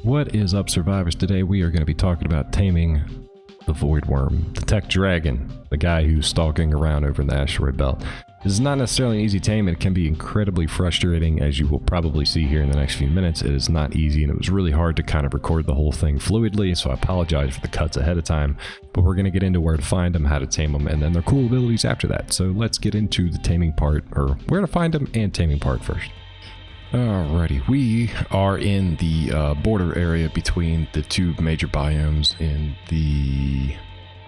What is up, survivors? Today we are going to be talking about taming the Voidwyrm, the tech dragon, the guy who's stalking around over in the asteroid belt. This is not necessarily an easy tame, and it can be incredibly frustrating, as you will probably see here in the next few minutes. It is not easy, and it was really hard to kind of record the whole thing fluidly, so I apologize for the cuts ahead of time, but we're going to get into where to find them, how to tame them, and then their cool abilities after that. So let's get into the taming part, or where to find them and taming part first. Alrighty, we are in the border area between the two major biomes in the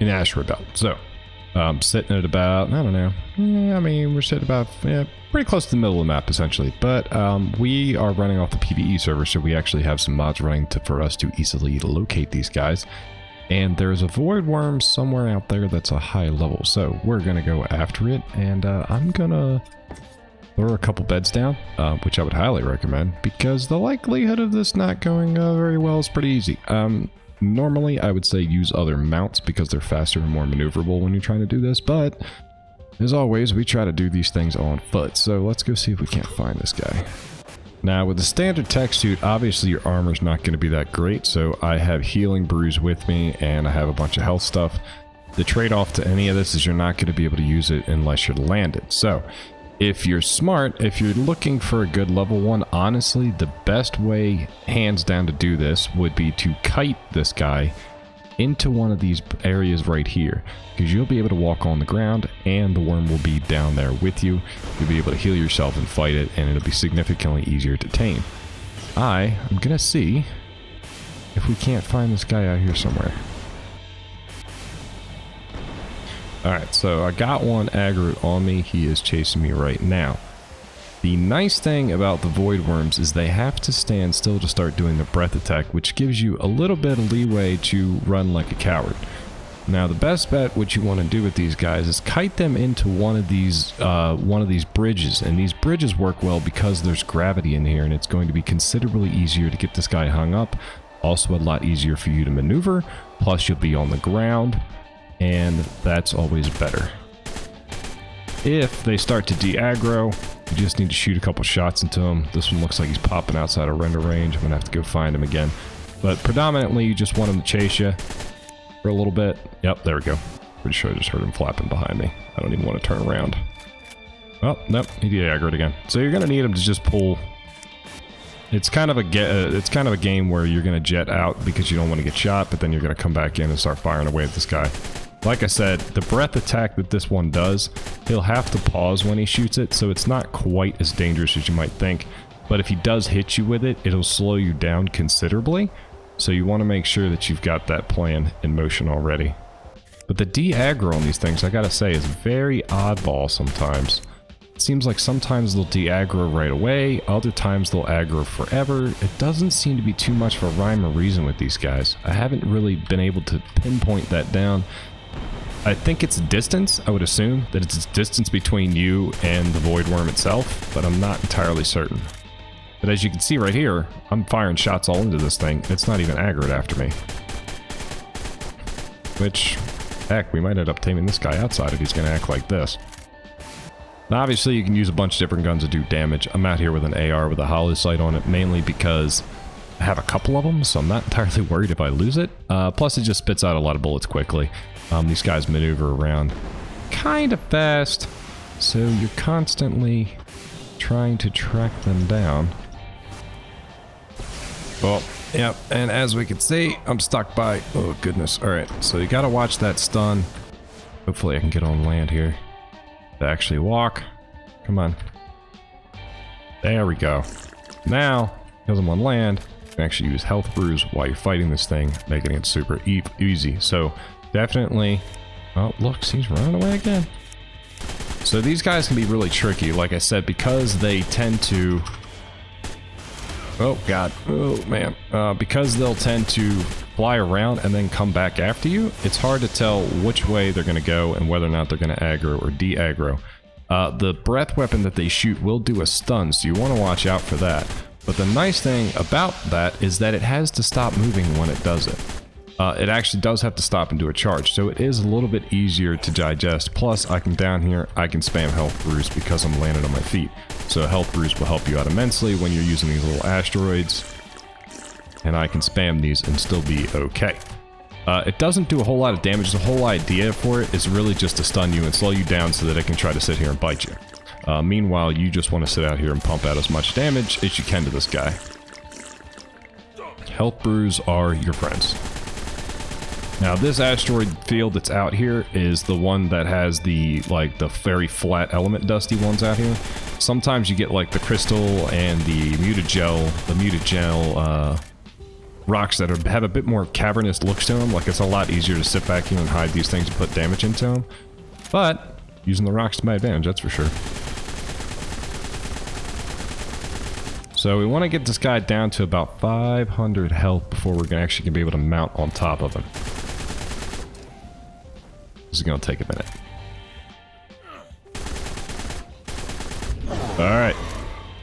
asteroid belt. So, sitting at about, I don't know, we're sitting about, pretty close to the middle of the map essentially. But we are running off the PvE server, so we actually have some mods running for us to easily locate these guys. And there's a Voidwyrm somewhere out there that's a high level, so we're gonna go after it, and I'm gonna throw a couple beds down, which I would highly recommend, because the likelihood of this not going very well is pretty easy. Normally, I would say use other mounts because they're faster and more maneuverable when you're trying to do this, but as always, we try to do these things on foot. So let's go see if we can't find this guy. Now, with the standard tech suit, obviously your armor's not going to be that great, so I have healing brews with me, and I have a bunch of health stuff. The trade-off to any of this is you're not going to be able to use it unless you're landed. So if you're smart, if you're looking for a good level 1, honestly, the best way, hands down, to do this would be to kite this guy into one of these areas right here, because you'll be able to walk on the ground and the worm will be down there with you. You'll be able to heal yourself and fight it, and it'll be significantly easier to tame. I'm gonna see if we can't find this guy out here somewhere. Alright, so I got one aggroed on me. He is chasing me right now. The nice thing about the Voidwyrms is they have to stand still to start doing the breath attack, which gives you a little bit of leeway to run like a coward. Now, the best bet, what you want to do with these guys, is kite them into one of these bridges, and these bridges work well because there's gravity in here, and it's going to be considerably easier to get this guy hung up. Also, a lot easier for you to maneuver. Plus, you'll be on the ground, and that's always better. If they start to de-aggro, you just need to shoot a couple shots into him. This one looks like he's popping outside of render range. I'm gonna have to go find him again. But predominantly, you just want him to chase you for a little bit. Yep, there we go. Pretty sure I just heard him flapping behind me. I don't even want to turn around. Oh, nope, he de-aggroed again. So you're gonna need him to just pull. It's kind of a game where you're gonna jet out because you don't want to get shot, but then you're gonna come back in and start firing away at this guy. Like I said, the breath attack that this one does, he'll have to pause when he shoots it, so it's not quite as dangerous as you might think. But if he does hit you with it, it'll slow you down considerably. So you want to make sure that you've got that plan in motion already. But the de-aggro on these things, I gotta say, is very oddball sometimes. It seems like sometimes they'll de-aggro right away, other times they'll aggro forever. It doesn't seem to be too much of a rhyme or reason with these guys. I haven't really been able to pinpoint that down. I think it's distance. I would assume that it's distance between you and the Voidwyrm itself, but I'm not entirely certain. But as you can see right here, I'm firing shots all into this thing. It's not even aggroed after me. Which, heck, we might end up taming this guy outside if he's going to act like this. Now, obviously, you can use a bunch of different guns to do damage. I'm out here with an AR with a hollow sight on it, mainly because I have a couple of them, so I'm not entirely worried if I lose it. Plus, it just spits out a lot of bullets quickly. These guys maneuver around kind of fast, so you're constantly trying to track them down. Well, yep, and as we can see, I'm stuck by... Oh, goodness. Alright, so you gotta watch that stun. Hopefully I can get on land here to actually walk. Come on. There we go. Now, because I'm on land, you can actually use health brews while you're fighting this thing, making it super easy. So definitely... Oh, look, he's running away again. So these guys can be really tricky, like I said, because they tend to... Oh, God. Oh, man. Because they'll tend to fly around and then come back after you, it's hard to tell which way they're going to go and whether or not they're going to aggro or de-aggro. The breath weapon that they shoot will do a stun, so you want to watch out for that. But the nice thing about that is that it has to stop moving when it does it. It actually does have to stop and do a charge, so it is a little bit easier to digest. Plus, I can down here, I can spam health brews because I'm landed on my feet. So health brews will help you out immensely when you're using these little asteroids. and I can spam these and still be okay. It doesn't do a whole lot of damage. The whole idea for it is really just to stun you and slow you down so that it can try to sit here and bite you. Meanwhile, you just want to sit out here and pump out as much damage as you can to this guy. Health brews are your friends. Now, this asteroid field that's out here is the one that has the, like, the very flat element dusty ones out here. Sometimes you get, like, the crystal and the mutagel rocks that have a bit more cavernous looks to them. Like, it's a lot easier to sit back here and hide these things and put damage into them. But, using the rocks to my advantage, that's for sure. So we want to get this guy down to about 500 health before we're actually going to be able to mount on top of him. This is going to take a minute. Alright.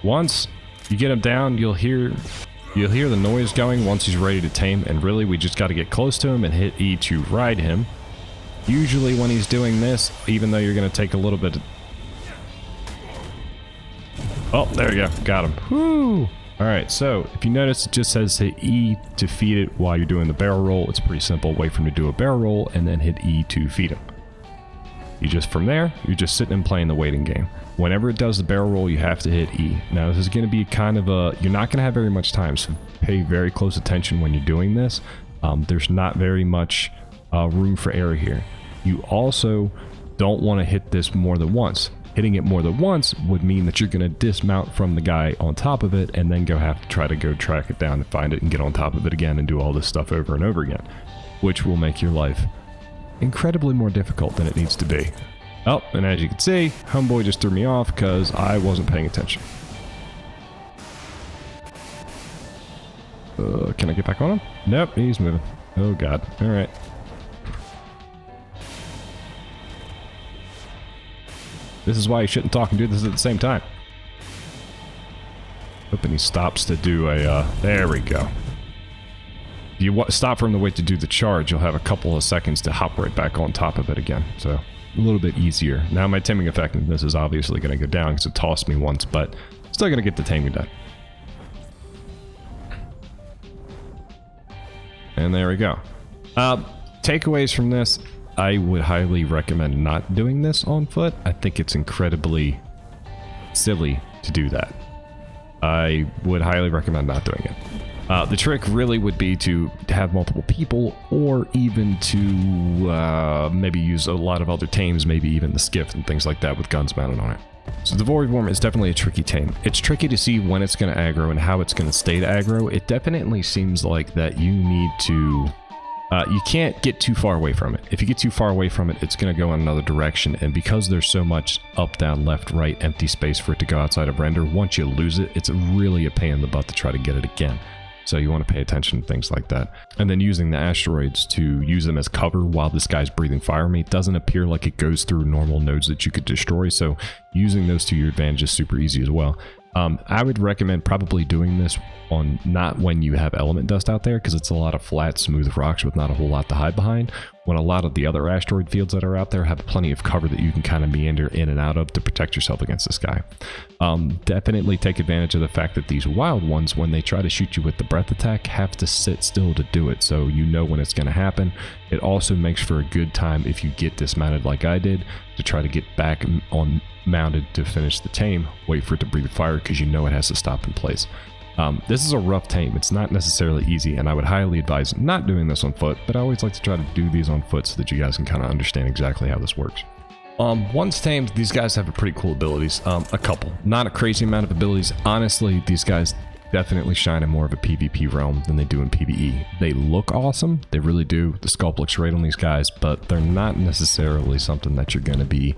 Once you get him down, you'll hear the noise going once he's ready to tame, and really we just got to get close to him and hit E to ride him. Usually when he's doing this, even though you're going to take a little bit of... Oh, there you go. Got him. Whoo! Alright, so if you notice, it just says hit E to feed it while you're doing the barrel roll. It's pretty simple. Wait for him to do a barrel roll and then hit E to feed him. From there, you're just sitting and playing the waiting game. Whenever it does the barrel roll, you have to hit E. Now, this is going to be kind of a... You're not going to have very much time, so pay very close attention when you're doing this. There's not very much room for error here. You also don't want to hit this more than once. Hitting it more than once would mean that you're going to dismount from the guy on top of it and then have to try to go track it down and find it and get on top of it again and do all this stuff over and over again, which will make your life incredibly more difficult than it needs to be. Oh, and as you can see, homeboy just threw me off because I wasn't paying attention. Can I get back on him? Nope, he's moving. Oh god. Alright. This is why you shouldn't talk and do this at the same time. Hoping he stops to do a, there we go. If you stop for him to wait to do the charge, you'll have a couple of seconds to hop right back on top of it again. So, a little bit easier. Now my taming effectiveness is obviously going to go down because it tossed me once, but still going to get the taming done. And there we go. Takeaways from this. I would highly recommend not doing this on foot. I think it's incredibly silly to do that. I would highly recommend not doing it. The trick really would be to have multiple people, or even to maybe use a lot of other tames, maybe even the skiff and things like that with guns mounted on it. So the Voidwyrm is definitely a tricky tame. It's tricky to see when it's going to aggro and how it's going to stay to aggro. It definitely seems like that you need to... you can't get too far away from it. If you get too far away from it, it's going to go in another direction, and because there's so much up, down, left, right, empty space for it to go outside of render, once you lose it, it's really a pain in the butt to try to get it again. So you want to pay attention to things like that. And then using the asteroids to use them as cover while this guy's breathing fire on me doesn't appear like it goes through normal nodes that you could destroy, so using those to your advantage is super easy as well. I would recommend probably doing this on not when you have element dust out there, because it's a lot of flat, smooth rocks with not a whole lot to hide behind, when a lot of the other asteroid fields that are out there have plenty of cover that you can kind of meander in and out of to protect yourself against this guy. Definitely take advantage of the fact that these wild ones, when they try to shoot you with the breath attack, have to sit still to do it, so you know when it's going to happen. It also makes for a good time if you get dismounted like I did, to try to get back on mounted to finish the tame, wait for it to breathe fire because you know it has to stop in place. This is a rough tame. It's not necessarily easy, and I would highly advise not doing this on foot, but I always like to try to do these on foot so that you guys can kind of understand exactly how this works. Once tamed, these guys have pretty cool abilities. A couple. Not a crazy amount of abilities. Honestly, these guys definitely shine in more of a PvP realm than they do in PvE. They look awesome. They really do. The sculpt looks great on these guys, but they're not necessarily something that you're going to be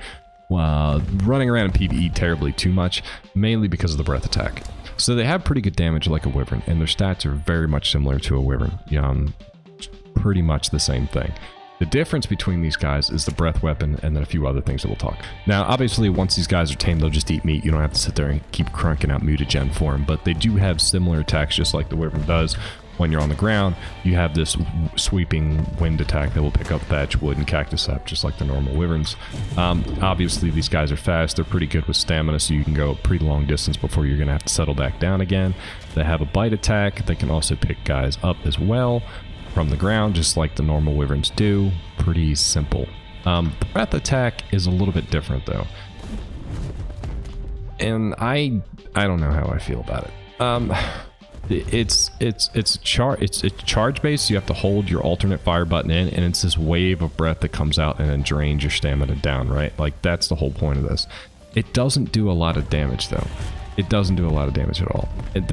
running around in PvE terribly too much, mainly because of the breath attack. So they have pretty good damage like a wyvern, and their stats are very much similar to a wyvern. Pretty much the same thing. The difference between these guys is the breath weapon and then a few other things that we'll talk. Now, obviously, once these guys are tamed, they'll just eat meat. You don't have to sit there and keep cranking out mutagen for them, but they do have similar attacks just like the wyvern does, When you're on the ground, you have this sweeping wind attack that will pick up thatch, wood, and cactus sap, just like the normal wyverns. Obviously, these guys are fast. They're pretty good with stamina, so you can go a pretty long distance before you're going to have to settle back down again. They have a bite attack. They can also pick guys up as well from the ground, just like the normal wyverns do. Pretty simple. The breath attack is a little bit different, though. And I don't know how I feel about it. It's charge based, so you have to hold your alternate fire button in, and it's this wave of breath that comes out and then drains your stamina down, right? Like, that's the whole point of this. It doesn't do a lot of damage, though. It doesn't do a lot of damage at all.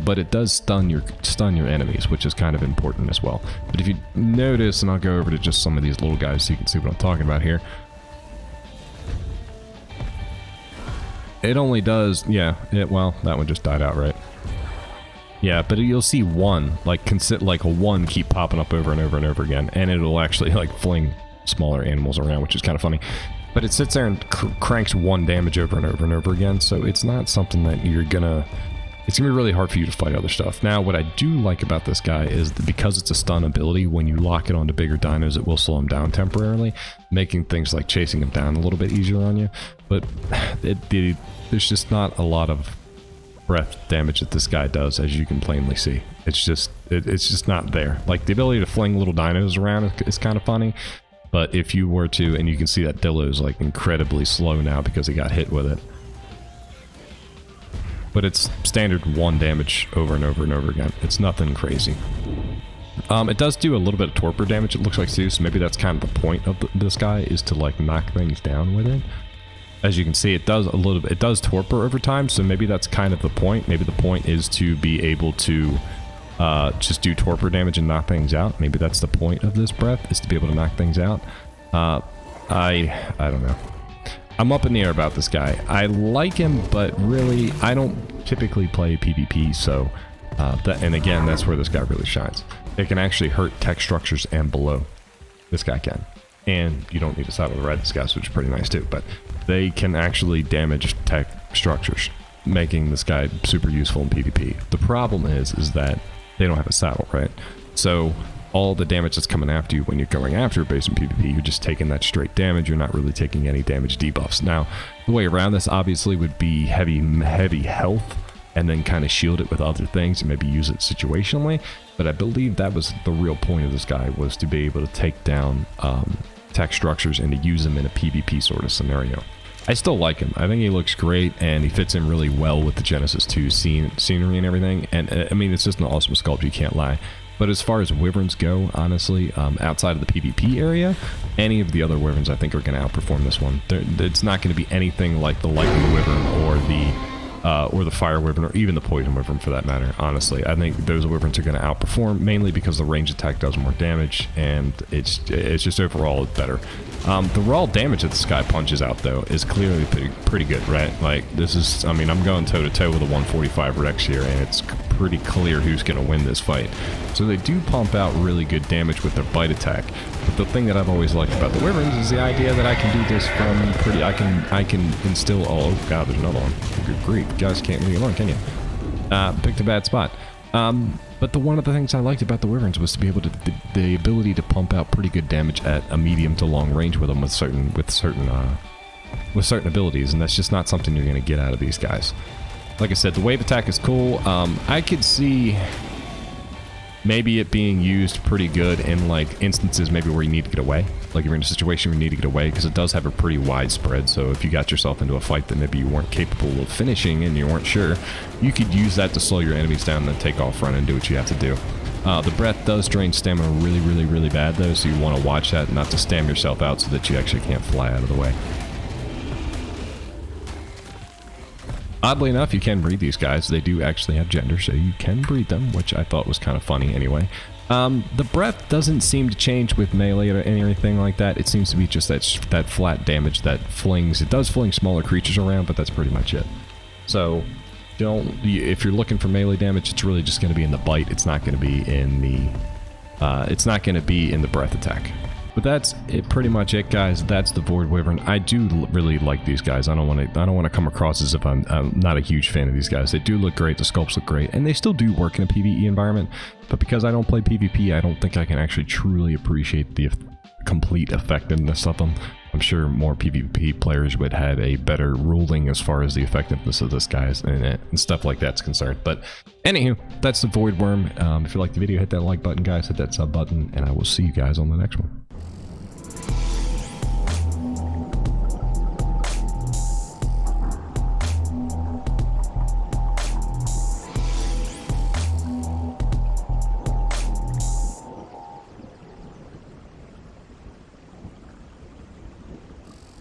But it does stun your enemies, which is kind of important as well. But if you notice, and I'll go over to just some of these little guys so you can see what I'm talking about here. It only does, well, that one just died out, right? Yeah, but you'll see one, like a one keep popping up over and over and over again, and it'll actually like fling smaller animals around, which is kind of funny. But it sits there and cranks one damage over and over and over again, so it's not something that it's gonna be really hard for you to fight other stuff. Now, what I do like about this guy is that because it's a stun ability, when you lock it onto bigger dinos, it will slow him down temporarily, making things like chasing him down a little bit easier on you. But there's just not a lot of breath damage that this guy does, as you can plainly see. It's just not there. Like, the ability to fling little dinos around is kind of funny, but if you were to, and you can see that Dillo's like incredibly slow now because he got hit with it. But it's standard 1 damage over and over and over again. It's nothing crazy. It does do a little bit of torpor damage, it looks like, too, so maybe that's kind of the point of this guy, is to like knock things down with it. As you can see, it does torpor over time, so maybe that's kind of the point. Maybe the point is to be able to just do torpor damage and knock things out. Maybe that's the point of this breath, is to be able to knock things out. I don't know. I'm up in the air about this guy. I like him, but really, I don't typically play PvP, so and again, that's where this guy really shines. It can actually hurt tech structures and below. This guy can. And you don't need to side with the red guys, which is pretty nice too, but they can actually damage tech structures, making this guy super useful in PvP. The problem is that they don't have a saddle, right? So all the damage that's coming after you when you're going after a base in PvP, you're just taking that straight damage. You're not really taking any damage debuffs. Now, the way around this obviously would be heavy health, and then kind of shield it with other things and maybe use it situationally. But I believe that was the real point of this guy, was to be able to take down tech structures and to use them in a PvP sort of scenario. I still like him. I think he looks great, and he fits in really well with the Genesis 2 scenery and everything. And I mean, it's just an awesome sculpt, you can't lie. But as far as wyverns go, honestly, outside of the PvP area, any of the other wyverns I think are going to outperform this one. It's not going to be anything like the lightning wyvern or the fire wyvern, or even the poison wyvern for that matter. Honestly, I think those wyverns are going to outperform, mainly because the range attack does more damage, and it's just overall better. The raw damage that this guy punches out, though, is clearly pretty good, right? Like, this is, I mean, I'm going toe-to-toe with a 145 Rex here, and it's pretty clear who's going to win this fight. So they do pump out really good damage with their bite attack. But the thing that I've always liked about the wyverns is the idea that I can do this from pretty, I can instill, oh god, there's another one. Good grief, you guys can't leave me alone, can you? Picked a bad spot. But one of the things I liked about the wyverns was to be able to, the ability to pump out pretty good damage at a medium to long range with them with certain abilities, and that's just not something you're going to get out of these guys. Like I said, the wave attack is cool. I could see maybe it being used pretty good in like instances maybe where you need to get away. Like if you're in a situation where you need to get away, because it does have a pretty wide spread. So if you got yourself into a fight that maybe you weren't capable of finishing and you weren't sure, you could use that to slow your enemies down and then take off running and do what you have to do. The breath does drain stamina really bad though, so you want to watch that not to stam yourself out so that you actually can't fly out of the way. Oddly enough, you can breed these guys. They do actually have gender, so you can breed them, which I thought was kind of funny anyway. The breath doesn't seem to change with melee or anything like that. It seems to be just that flat damage that flings. It does fling smaller creatures around, but that's pretty much it. So if you're looking for melee damage, it's really just going to be in the bite. It's not going to be in the breath attack. But that's it, pretty much it, guys. That's the Voidwyrm. I do really like these guys. I don't want to come across as if I'm not a huge fan of these guys. They do look great. The sculpts look great, and they still do work in a PvE environment. But because I don't play PvP, I don't think I can actually truly appreciate the complete effectiveness of them. I'm sure more PvP players would have a better ruling as far as the effectiveness of this guys and stuff like that's concerned. But anywho, that's the Voidwyrm. If you like the video, hit that like button, guys. Hit that sub button, and I will see you guys on the next one.